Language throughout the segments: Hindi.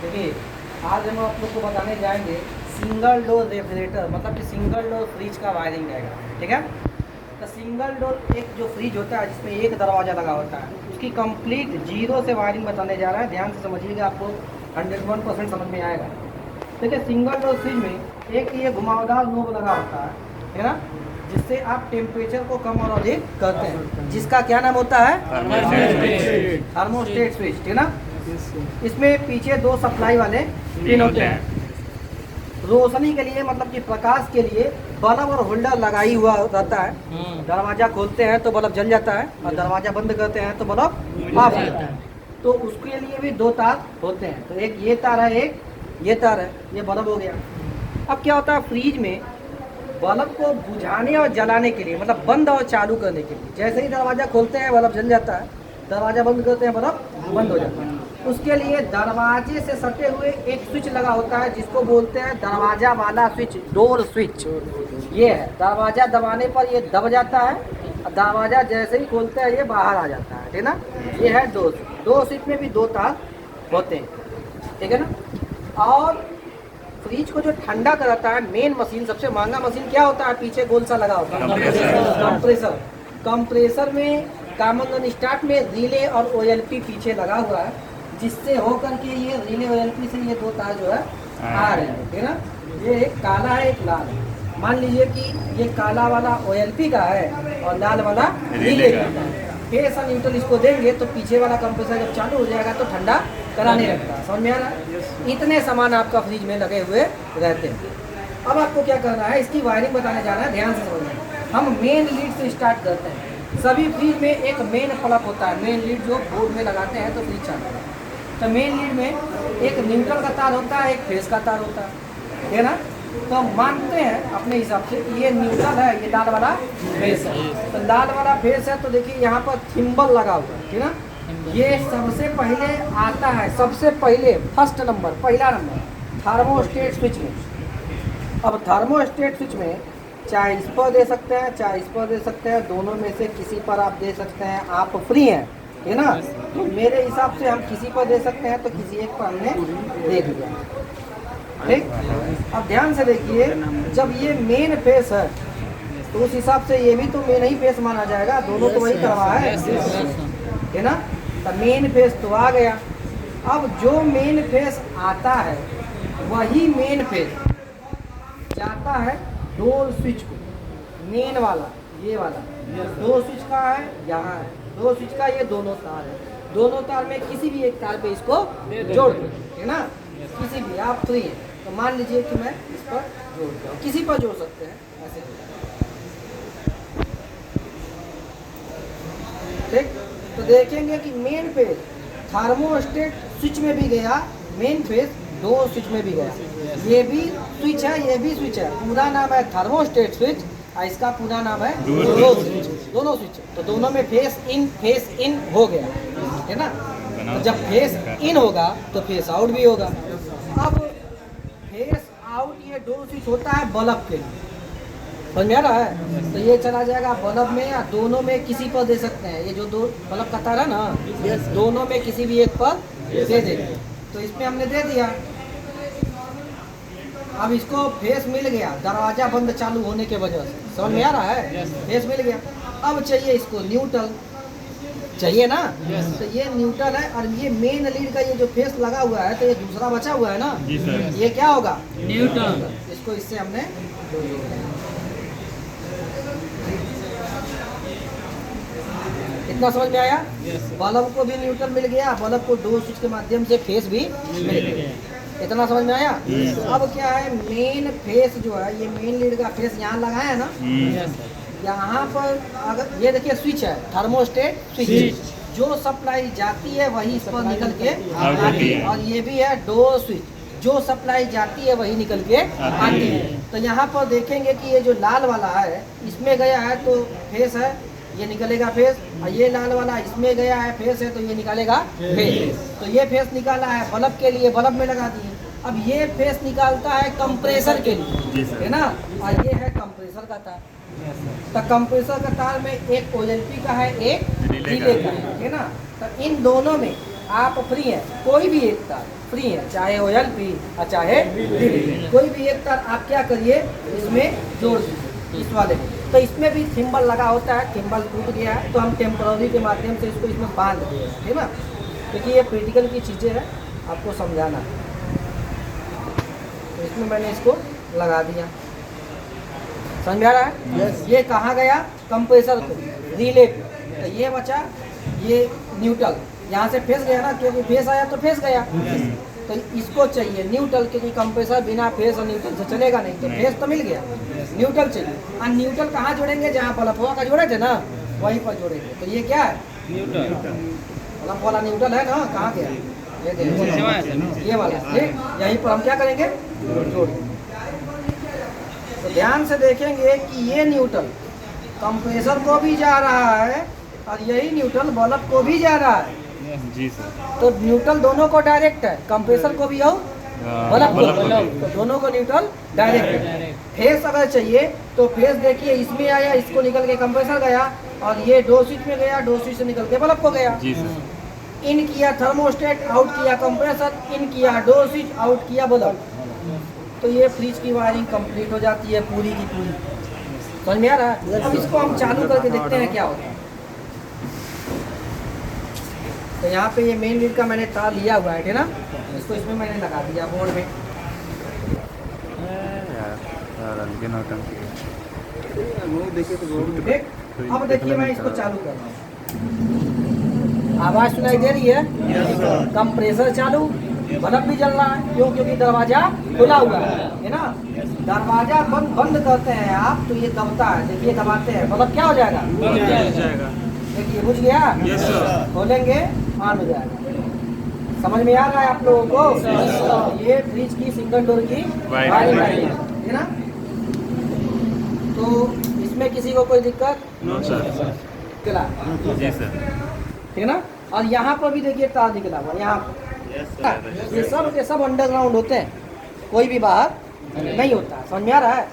देखिए आज हम आप लोग को बताने जाएंगे सिंगल डोर रेफ्रिजरेटर, मतलब कि सिंगल डोर फ्रिज का वायरिंग रहेगा। ठीक है, तो सिंगल डोर एक जो फ्रिज होता है जिसमें एक दरवाज़ा लगा होता है, उसकी कंप्लीट जीरो से वायरिंग बताने जा रहा है। ध्यान से समझिएगा, आपको 101% समझ में आएगा। देखिए सिंगल डोर फ्रिज में एक ये घुमावदार नोब लगा होता है ना, जिससे आप टेम्परेचर को कम और अधिक करते हैं, जिसका क्या नाम होता है? Thermostat switch. ठीक है ना। इसमें पीछे दो सप्लाई वाले पिन होते हैं। रोशनी के लिए, मतलब कि प्रकाश के लिए बल्ब और होल्डर लगाई हुआ रहता है। दरवाजा खोलते हैं तो बल्ब जल जाता है और दरवाजा बंद करते हैं तो बल्ब ऑफ हो जाता है। तो उसके लिए भी दो तार होते हैं, तो एक ये तार है, एक ये तार है, ये बल्ब हो गया। अब क्या होता है फ्रिज में, बल्ब को बुझाने और जलाने के लिए, मतलब बंद और चालू करने के लिए, जैसे ही दरवाजा खोलते हैं बल्ब जल जाता है, दरवाजा बंद करते हैं बल्ब बंद हो जाता है। उसके लिए दरवाजे से सटे हुए एक स्विच लगा होता है, जिसको बोलते हैं दरवाजा वाला स्विच, डोर स्विच। ये है, दरवाजा दबाने पर ये दब जाता है और दरवाजा जैसे ही खोलते हैं ये बाहर आ जाता है। ठीक है ना। ये है दो स्विच में भी दो तार होते हैं। ठीक है ना। और फ्रिज को जो ठंडा कराता है, मेन मशीन, सबसे महंगा मशीन क्या होता है? पीछे गोल सा लगा होता है, कंप्रेसर। कंप्रेसर में कॉमन स्टार्ट में रिले और ओएलपी पीछे लगा हुआ है, जिससे होकर के ये रिले ओएलपी से ये दो तार जो है आ रहे हैं। ठीक है ना। ये एक काला है, एक लाल है। मान लीजिए कि ये काला वाला ओएलपी का है और लाल वाला रिले का है। फेस और न्यूट्रल इसको देंगे तो पीछे वाला कंप्रेसर जब चालू हो जाएगा तो ठंडा कराने लगता है। समझ में आ रहा है? इतने सामान आपका फ्रिज में लगे हुए रहते हैं। अब आपको क्या करना है, इसकी वायरिंग बताने जाना है। ध्यान से समझना। हम मेन लीड से स्टार्ट करते हैं। सभी फ्रिज में एक मेन प्लग होता है, मेन लीड जो बोर्ड में लगाते हैं तो फ्रिज चालू होता है। तो मेन लीड में एक न्यूट्रल का तार होता है, एक फेस का तार होता है। ठीक है ना। तो हम मानते हैं अपने हिसाब से ये न्यूट्रल है, ये लाल वाला फेस है। तो लाल वाला फेस है तो देखिए यहाँ पर थिम्बल लगा हुआ है। ठीक है ना। ये सबसे पहले आता है, सबसे पहले फर्स्ट नंबर, पहला नंबर थर्मोस्टेट स्विच में। अब थर्मोस्टेट स्विच में चाहे इस पर दे सकते हैं, चाहे इस पर दे सकते हैं, दोनों में से किसी पर आप दे सकते हैं। आप फ्री हैं, है ना। तो मेरे हिसाब से हम किसी पर दे सकते हैं, तो किसी एक पर हमने दे दिया। ठीक। अब ध्यान से देखिए, जब ये मेन फेस है तो उस हिसाब से ये भी तो मेन ही फेस माना जाएगा, दोनों तो वही करवा है ना। तो मेन फेस तो आ गया। अब जो मेन फेस आता है वही मेन फेस जाता है डोर स्विच को, मेन वाला ये वाला दो स्विच का है, यहाँ है दो स्विच का, ये दोनों तार है। दोनों तार में किसी भी एक तार पे इसको जोड़ दो, है ना। किसी भी, आप फ्री हैं तो मान लीजिए कि मैं इस पर जोड़ता हूँ, किसी पर जोड़ सकते हैं ऐसे। ठीक। तो देखेंगे कि मेन फेज थर्मोस्टेट स्विच में भी गया, मेन फेज दो स्विच में भी गया। ये भी स्विच है, ये भी स्विच है। पूरा नाम है थर्मोस्टेट स्विच और इसका पूरा नाम है डोर स्विच। दोनों स्विच, तो दोनों में फेस इन हो गया, है ना। तो जब फेस इन होगा तो फेस आउट भी होगा। अब फेस आउट ये डोर स्विच होता है बल्ब के लिए, समझ में आ रहा है। तो ये चला जाएगा बल्ब में, या दोनों में किसी पर दे सकते हैं। ये जो दो बल्ब का तार है ना, दोनों में किसी भी एक पर दे देंगे। तो इसमें हमने दे दिया। अब इसको फेस मिल गया दरवाजा बंद चालू होने के वजह से, समझ में आ रहा है। फेस मिल गया। अब चाहिए इसको न्यूट्रल, चाहिए ना। तो ये न्यूट्रल है और ये मेन लीड का ये जो फेस लगा हुआ है, तो ये दूसरा बचा हुआ है ना, ये क्या होगा? न्यूट्रल। इसको इससे हमने इतना समझ में आया। बल्ब को भी न्यूट्रल मिल गया, बल्ब को डोर स्विच के माध्यम से फेस भी मिल गया। इतना समझ में आया। अब क्या है, मेन फेस जो है, ये मेन लीड का फेस यहाँ लगा है ना, यहाँ पर अगर ये देखिए स्विच है, थर्मोस्टेट स्विच, जो सप्लाई जाती है वही इस पर निकल के आती है। और ये भी है डोर स्विच, जो सप्लाई जाती है वही निकल के आती है। तो यहाँ पर देखेंगे कि ये जो लाल वाला है इसमें गया है तो फेस है, ये निकलेगा फेस। और ये लाल वाला इसमें गया है, फेस है, तो ये निकालेगा फेस। तो ये फेस निकाला है बल्ब के लिए, बल्ब में लगा दिए। अब ये फेस निकालता है कंप्रेसर के लिए, है ना। और ये है कंप्रेसर का तार। तो कंप्रेसर का तार में एक ओएलपी का है, एक रिले का है ना। तो इन दोनों में आप फ्री हैं, कोई भी एक तार फ्री है, चाहे OLP और चाहे DD, कोई भी एक तार आप क्या करिए इसमें जोड़ दीजिए इस वाले में। तो इसमें भी थिम्बल लगा होता है, थिम्बल टूट गया है तो हम टेम्पररी के माध्यम से इसको इसमें बांध दिए, ठीक है ना, क्योंकि ये प्रैक्टिकल की चीज़ें हैं, आपको समझाना है। तो इसमें मैंने इसको लगा दिया, समझ में आ रहा है? yes. ये कहाँ गया? कंप्रेसर को रिले पे, तो ये बचा ये न्यूट्रल, यहाँ से फेस गया ना, क्योंकि फेस आया तो फेस गया, तो इसको चाहिए न्यूट्रल, क्योंकि कंप्रेसर बिना फेस और न्यूट्रल से चलेगा नहीं, तो फेस तो मिल गया, न्यूट्रल चाहिए। और न्यूट्रल कहाँ जोड़ेंगे? जहाँ बल्ब का जोड़े थे ना वहीं पर जोड़ेंगे। तो ये क्या है? बल्ब वाला न्यूट्रल है ना, कहाँ गया? ये देखो ये वाला, ठीक, यहीं पर हम क्या करेंगे? जोड़। तो ध्यान से देखेंगे कि ये न्यूट्रल कंप्रेसर को भी जा रहा है और यही न्यूट्रल बल्ब को भी जा रहा है जी सर। तो न्यूट्रल दोनों को डायरेक्ट है, कंप्रेसर को भी और बल्ब को, तो दोनों को न्यूट्रल डायरेक्ट है। फेस अगर चाहिए तो फेस देखिए इसमें आया, इसको निकल के कंप्रेसर गया, और ये डो स्विच में गया, डो स्विच से निकल के बल्ब को गया। जी सर। इन किया थर्मोस्टेट, आउट किया कंप्रेसर, इन किया डो स्विच, आउट किया बल्ब। तो ये फ्रिज की वायरिंग कंप्लीट हो जाती है पूरी की पूरी, समझ में आ रहा है? अब इसको हम चालू करके देखते हैं क्या होता है। तो यहाँ पे ये मेन लीड का मैंने तार लिया हुआ है, ठीक है ना, इसको इसमें मैंने लगा दिया बोर्ड में। ठीक, अब देखिए मैं इसको चालू कर रहा हूँ, आवाज़ सुनाई दे रही है? कंप्रेसर चालू, बल्ब भी जल रहा है, क्यों? क्योंकि दरवाजा खुला हुआ है ना। दरवाजा बंद करते हैं आप तो ये दबता है, देखिए दबाते हैं, बल्ब क्या हो जाएगा? देखिए बुझ गया, खोलेंगे ऑन हो जाएगा। समझ में आ रहा है आप लोगों को? ये फ्रिज की सिंगल डोर की वायरिंग है ना। तो इसमें किसी को कोई दिक्कत? No sir. निकला जी सर। ठीक है ना। और यहाँ पर भी देखिए तार निकला हुआ, यहाँ पर ये सब के सब अंडरग्राउंड होते हैं, कोई भी बाहर नहीं होता। समझ में आ रहा है?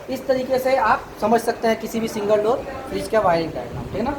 इस तरीके से आप समझ सकते हैं किसी भी सिंगल डोर फ्रिज का वायरिंग डायग्राम, ठीक है ना।